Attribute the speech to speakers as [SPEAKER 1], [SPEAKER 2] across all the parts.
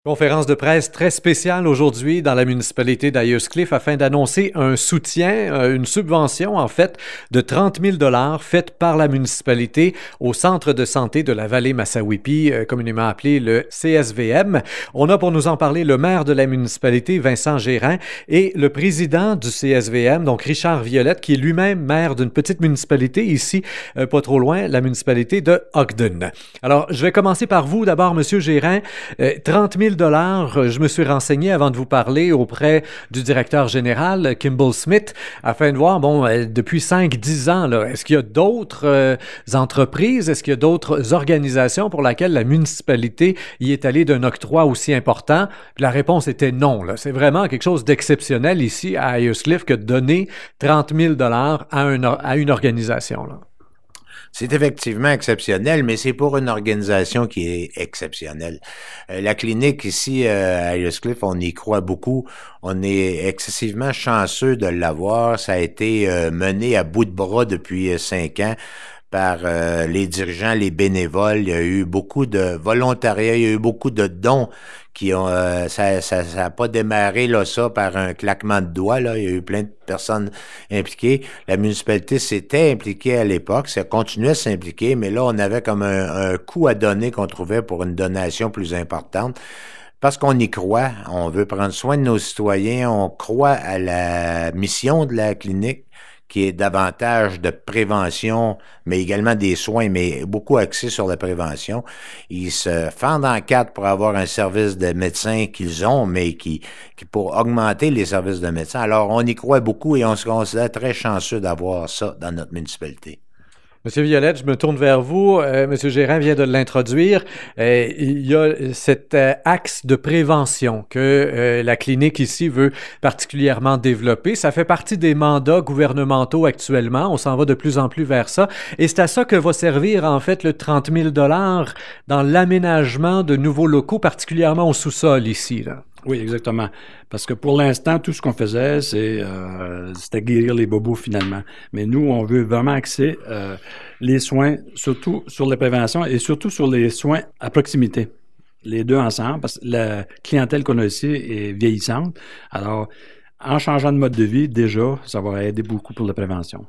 [SPEAKER 1] Conférence de presse très spéciale aujourd'hui dans la municipalité d'Ayerscliff afin d'annoncer un soutien, une subvention en fait de 30 000 $ faite par la municipalité au centre de santé de la vallée Massawippi, communément appelé le CSVM. On a pour nous en parler le maire de la municipalité, Vincent Gérin, et le président du CSVM, donc Richard Violette, qui est lui-même maire d'une petite municipalité ici, pas trop loin, la municipalité de Ogden. Alors, je vais commencer par vous d'abord, Monsieur Gérin. 30 000 $, je me suis renseigné avant de vous parler auprès du directeur général, Kimball Smith, afin de voir, depuis 5-10 ans, là, est-ce qu'il y a d'autres entreprises, est-ce qu'il y a d'autres organisations pour lesquelles la municipalité y est allée d'un octroi aussi important? Puis la réponse était non. Là. C'est vraiment quelque chose d'exceptionnel ici à Ayerscliff que de donner 30 000 $ à une organisation. Là.
[SPEAKER 2] C'est effectivement exceptionnel, mais c'est pour une organisation qui est exceptionnelle. La clinique ici à Ayerscliff, on y croit beaucoup. On est excessivement chanceux de l'avoir. Ça a été mené à bout de bras depuis 5 ans par les dirigeants, les bénévoles. Il y a eu beaucoup de volontariat, il y a eu beaucoup de dons qui ont ça a pas démarré là ça par un claquement de doigts là, il y a eu plein de personnes impliquées. La municipalité s'était impliquée à l'époque, ça continuait à s'impliquer, mais là on avait comme un coût à donner qu'on trouvait pour une donation plus importante. Parce qu'on y croit, on veut prendre soin de nos citoyens, on croit à la mission de la clinique, qui est davantage de prévention, mais également des soins, mais beaucoup axé sur la prévention. Ils se fendent en quatre pour avoir un service de médecin qu'ils ont, mais qui pour augmenter les services de médecins. Alors, on y croit beaucoup et on se considère très chanceux d'avoir ça dans notre municipalité.
[SPEAKER 1] Monsieur Violette, je me tourne vers vous. Monsieur Gérin vient de l'introduire. Il y a cet axe de prévention que la clinique ici veut particulièrement développer. Ça fait partie des mandats gouvernementaux actuellement. On s'en va de plus en plus vers ça. Et c'est à ça que va servir, en fait, le 30 000 $ dans l'aménagement de nouveaux locaux, particulièrement au sous-sol ici, là.
[SPEAKER 3] Oui, exactement. Parce que pour l'instant, tout ce qu'on faisait, c'était guérir les bobos finalement. Mais nous, on veut vraiment axer les soins, surtout sur la prévention et surtout sur les soins à proximité. Les deux ensemble, parce que la clientèle qu'on a ici est vieillissante. Alors, en changeant de mode de vie, déjà, ça va aider beaucoup pour la prévention.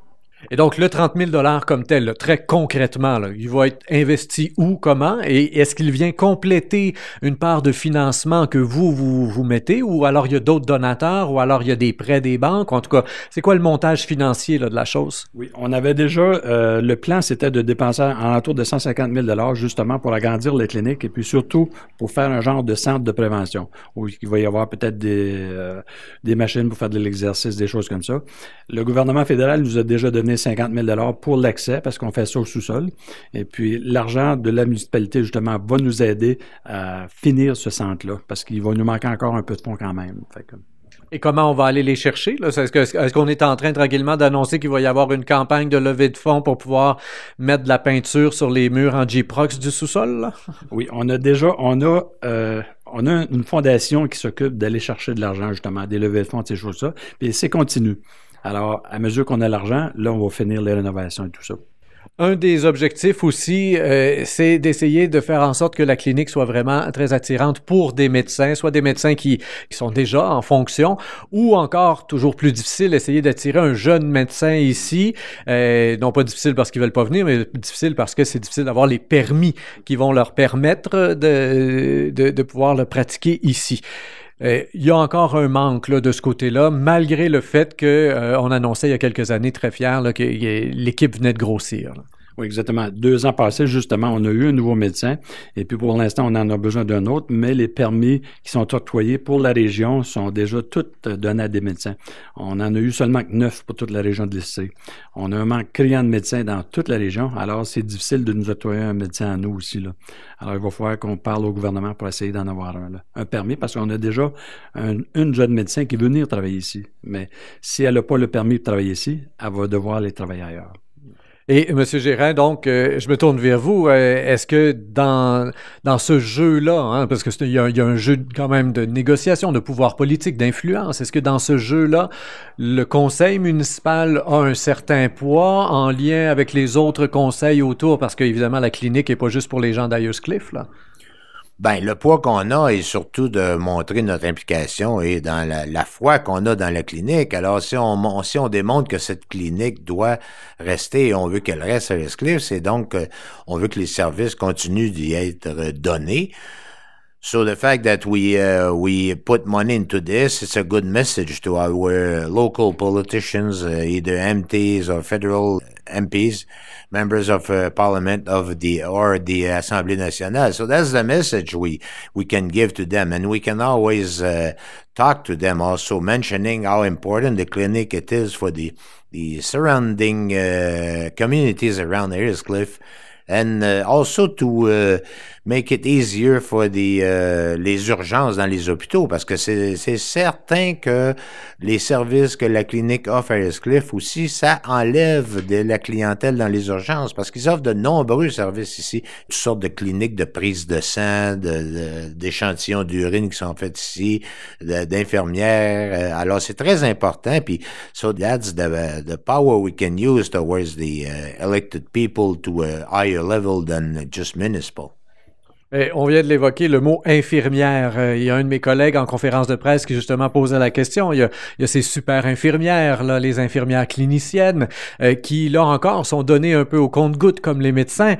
[SPEAKER 1] Et donc, le 30 000 $ comme tel, là, très concrètement, là, il va être investi où, comment? Et est-ce qu'il vient compléter une part de financement que vous mettez? Ou alors il y a d'autres donateurs? Ou alors il y a des prêts des banques? En tout cas, c'est quoi le montage financier là, de la chose?
[SPEAKER 3] Oui, on avait déjà... le plan, c'était de dépenser entour de 150 000 $ justement pour agrandir les cliniques et puis surtout pour faire un genre de centre de prévention où il va y avoir peut-être des machines pour faire de l'exercice, des choses comme ça. Le gouvernement fédéral nous a déjà donné 50 000 $ pour l'accès parce qu'on fait ça au sous-sol. Et puis, l'argent de la municipalité, justement, va nous aider à finir ce centre-là parce qu'il va nous manquer encore un peu de fonds quand même. Fait que...
[SPEAKER 1] Et comment on va aller les chercher? Là? Est-ce qu'on est en train tranquillement d'annoncer qu'il va y avoir une campagne de levée de fonds pour pouvoir mettre de la peinture sur les murs en Gyprox du sous-sol? Là?
[SPEAKER 3] Oui, on a une fondation qui s'occupe d'aller chercher de l'argent, justement, des levées de fonds, ces choses-là. Puis c'est continu. Alors, à mesure qu'on a l'argent, là, on va finir les rénovations et tout ça.
[SPEAKER 1] Un des objectifs aussi, c'est d'essayer de faire en sorte que la clinique soit vraiment très attirante pour des médecins, soit des médecins qui sont déjà en fonction, ou encore, toujours plus difficile, essayer d'attirer un jeune médecin ici. Non pas difficile parce qu'ils veulent pas venir, mais difficile parce que c'est difficile d'avoir les permis qui vont leur permettre de pouvoir le pratiquer ici. Il y a encore un manque là, de ce côté-là, malgré le fait qu'on annonçait il y a quelques années, très fiers, là, que l'équipe venait de grossir. Là.
[SPEAKER 3] Oui, exactement. 2 ans passés, justement, on a eu un nouveau médecin et puis pour l'instant, on en a besoin d'un autre, mais les permis qui sont octroyés pour la région sont déjà tous donnés à des médecins. On en a eu seulement que 9 pour toute la région de l'ICC. On a un manque criant de médecins dans toute la région, alors c'est difficile de nous octroyer un médecin à nous aussi, là. Alors, il va falloir qu'on parle au gouvernement pour essayer d'en avoir un permis, parce qu'on a déjà une jeune médecin qui veut venir travailler ici. Mais si elle n'a pas le permis de travailler ici, elle va devoir aller travailler ailleurs.
[SPEAKER 1] Et M. Gérin, donc, je me tourne vers vous. Est-ce que dans ce jeu-là, hein, parce que il y a un jeu quand même de négociation, de pouvoir politique, d'influence, est-ce que dans ce jeu-là, le conseil municipal a un certain poids en lien avec les autres conseils autour? Parce qu'évidemment, la clinique n'est pas juste pour les gens d'Ayerscliff, là.
[SPEAKER 2] Ben, le poids qu'on a est surtout de montrer notre implication et dans la foi qu'on a dans la clinique. Alors, si on démontre que cette clinique doit rester et on veut qu'elle reste à Ayers-Cliff, c'est donc on veut que les services continuent d'y être donnés. So the fact that we put money into this, it's a good message to our local politicians, either MPs or federal MPs, members of parliament or the Assemblée nationale. So that's the message we can give to them, and we can always talk to them also, mentioning how important the clinic it is for the surrounding communities around Ayers-Cliff. And also to make it easier for les urgences dans les hôpitaux, parce que c'est certain que les services que la clinique offre à Ayers-Cliff aussi, ça enlève de la clientèle dans les urgences, parce qu'ils offrent de nombreux services ici, toutes sortes de cliniques de prise de sang, d'échantillons d'urine qui sont faits ici, d'infirmières. Alors c'est très important, puis so that's the power we can use towards the elected people to higher level than just municipal.
[SPEAKER 1] On vient de l'évoquer, le mot infirmière. Il y a un de mes collègues en conférence de presse qui justement posait la question. Il y a ces super infirmières, là, les infirmières cliniciennes, qui, là encore, sont données un peu au compte-gouttes comme les médecins.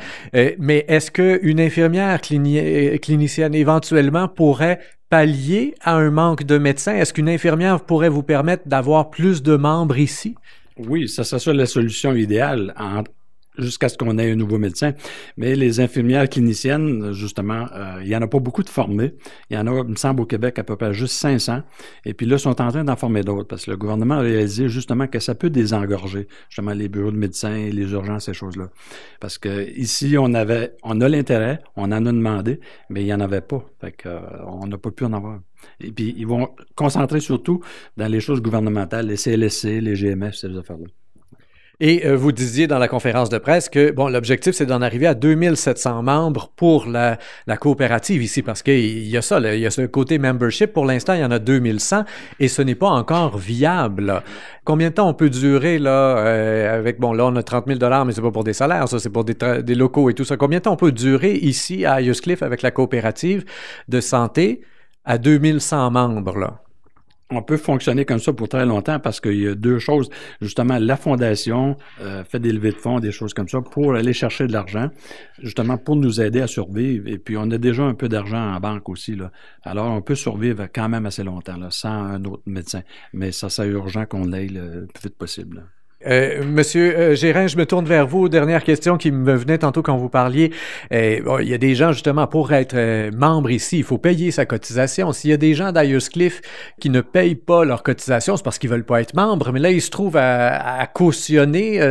[SPEAKER 1] Mais est-ce qu'une infirmière clinicienne, éventuellement, pourrait pallier à un manque de médecins? Est-ce qu'une infirmière pourrait vous permettre d'avoir plus de membres ici?
[SPEAKER 3] Oui, ça serait la solution idéale jusqu'à ce qu'on ait un nouveau médecin. Mais les infirmières cliniciennes, justement, il n'y en a pas beaucoup de formées. Il y en a, il me semble, au Québec, à peu près juste 500. Et puis là, ils sont en train d'en former d'autres parce que le gouvernement a réalisé justement que ça peut désengorger, justement, les bureaux de médecins, les urgences, ces choses-là. Parce que ici, on a l'intérêt, on en a demandé, mais il n'y en avait pas. Fait que, on n'a pas pu en avoir. Et puis, ils vont concentrer surtout dans les choses gouvernementales, les CLSC, les GMF, ces affaires-là.
[SPEAKER 1] Et vous disiez dans la conférence de presse que bon, l'objectif, c'est d'en arriver à 2700 membres pour la coopérative ici, parce qu'il y a ça, là, il y a ce côté membership. Pour l'instant, il y en a 2100 et ce n'est pas encore viable. Là. Combien de temps on peut durer là avec, bon, là, on a 30 000 $, mais c'est pas pour des salaires, ça, c'est pour des locaux et tout ça. Combien de temps on peut durer ici à Ayers-Cliff avec la coopérative de santé à 2100 membres, là?
[SPEAKER 3] On peut fonctionner comme ça pour très longtemps parce qu'il y a deux choses. Justement, la fondation fait des levées de fonds, des choses comme ça, pour aller chercher de l'argent, justement pour nous aider à survivre. Et puis, on a déjà un peu d'argent en banque aussi, là. Alors, on peut survivre quand même assez longtemps, là, sans un autre médecin. Mais ça, c'est urgent qu'on l'aille le plus vite possible, là.
[SPEAKER 1] Monsieur Gérin, je me tourne vers vous. Dernière question qui me venait tantôt quand vous parliez. Bon, il y a des gens, justement, pour être membre ici, il faut payer sa cotisation. S'il y a des gens d'Ayers-Cliff qui ne payent pas leur cotisation, c'est parce qu'ils veulent pas être membres. Mais là, ils se trouvent à cautionner,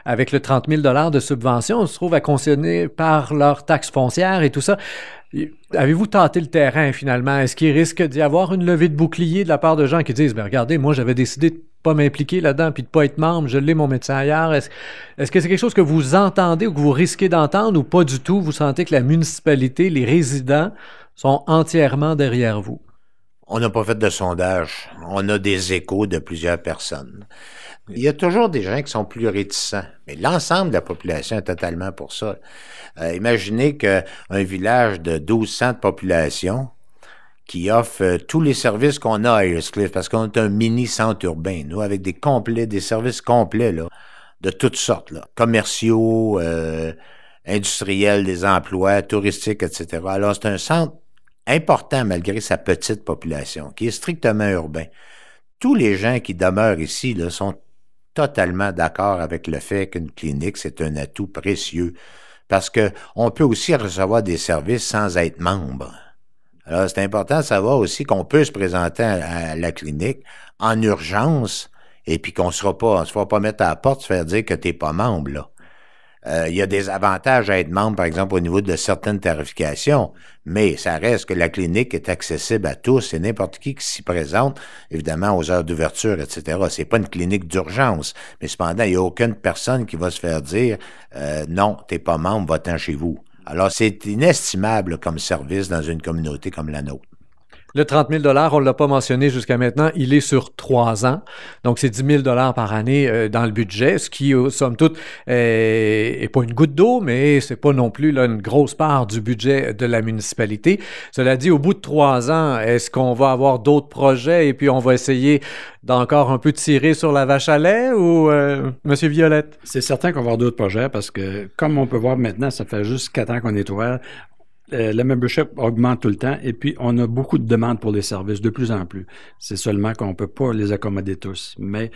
[SPEAKER 1] avec le 30 000 $ de subvention, ils se trouvent à cautionner par leur taxe foncière et tout ça. Avez-vous tenté le terrain, finalement? Est-ce qu'il risque d'y avoir une levée de bouclier de la part de gens qui disent, ben regardez, moi, j'avais décidé de pas m'impliquer là-dedans puis de pas être membre, je l'ai mon médecin ailleurs. Est-ce que c'est quelque chose que vous entendez ou que vous risquez d'entendre ou pas du tout? Vous sentez que la municipalité, les résidents sont entièrement derrière vous?
[SPEAKER 2] On n'a pas fait de sondage. On a des échos de plusieurs personnes. Il y a toujours des gens qui sont plus réticents, mais l'ensemble de la population est totalement pour ça. Imaginez qu'un village de 1200 de population qui offre tous les services qu'on a à Ayers-Cliff, parce qu'on est un mini-centre urbain, nous, avec des services complets, là, de toutes sortes, là, commerciaux, industriels, des emplois, touristiques, etc. Alors, c'est un centre important malgré sa petite population, qui est strictement urbain. Tous les gens qui demeurent ici là, sont totalement d'accord avec le fait qu'une clinique, c'est un atout précieux, parce que on peut aussi recevoir des services sans être membre. Alors, c'est important de savoir aussi qu'on peut se présenter à la clinique en urgence et puis qu'on ne se fera pas mettre à la porte se faire dire que tu n'es pas membre, là. Il y a des avantages à être membre, par exemple, au niveau de certaines tarifications, mais ça reste que la clinique est accessible à tous et n'importe qui s'y présente, évidemment, aux heures d'ouverture, etc. C'est pas une clinique d'urgence, mais cependant, il n'y a aucune personne qui va se faire dire non, t'es pas membre, va-t'en chez vous. Alors, c'est inestimable comme service dans une communauté comme la nôtre.
[SPEAKER 1] Le 30 000 on ne l'a pas mentionné jusqu'à maintenant, il est sur 3 ans. Donc, c'est 10 000 par année dans le budget, ce qui, somme toute, est pas une goutte d'eau, mais c'est pas non plus là, une grosse part du budget de la municipalité. Cela dit, au bout de 3 ans, est-ce qu'on va avoir d'autres projets et puis on va essayer d'encore un peu tirer sur la vache à lait ou Monsieur Violette?
[SPEAKER 3] C'est certain qu'on va avoir d'autres projets parce que, comme on peut voir maintenant, ça fait juste 4 ans qu'on est ouvert. Le membership augmente tout le temps et puis on a beaucoup de demandes pour les services, de plus en plus. C'est seulement qu'on ne peut pas les accommoder tous. Mais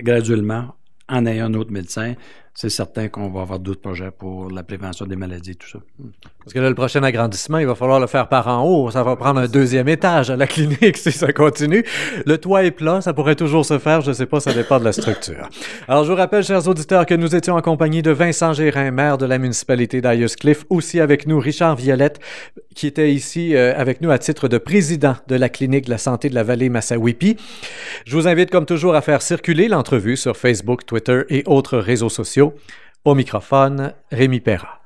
[SPEAKER 3] graduellement, en ayant un autre médecin, c'est certain qu'on va avoir d'autres projets pour la prévention des maladies, tout ça.
[SPEAKER 1] Parce que là, le prochain agrandissement, il va falloir le faire par en haut. Ça va prendre un 2e étage à la clinique si ça continue. Le toit est plat, ça pourrait toujours se faire. Je ne sais pas, ça dépend de la structure. Alors, je vous rappelle, chers auditeurs, que nous étions en compagnie de Vincent Gérin, maire de la municipalité d'Ayers-Cliff. Aussi avec nous, Richard Violette, qui était ici avec nous à titre de président de la clinique de la santé de la vallée Massawippi. Je vous invite, comme toujours, à faire circuler l'entrevue sur Facebook, Twitter et autres réseaux sociaux. Au microphone, Rémi Perra.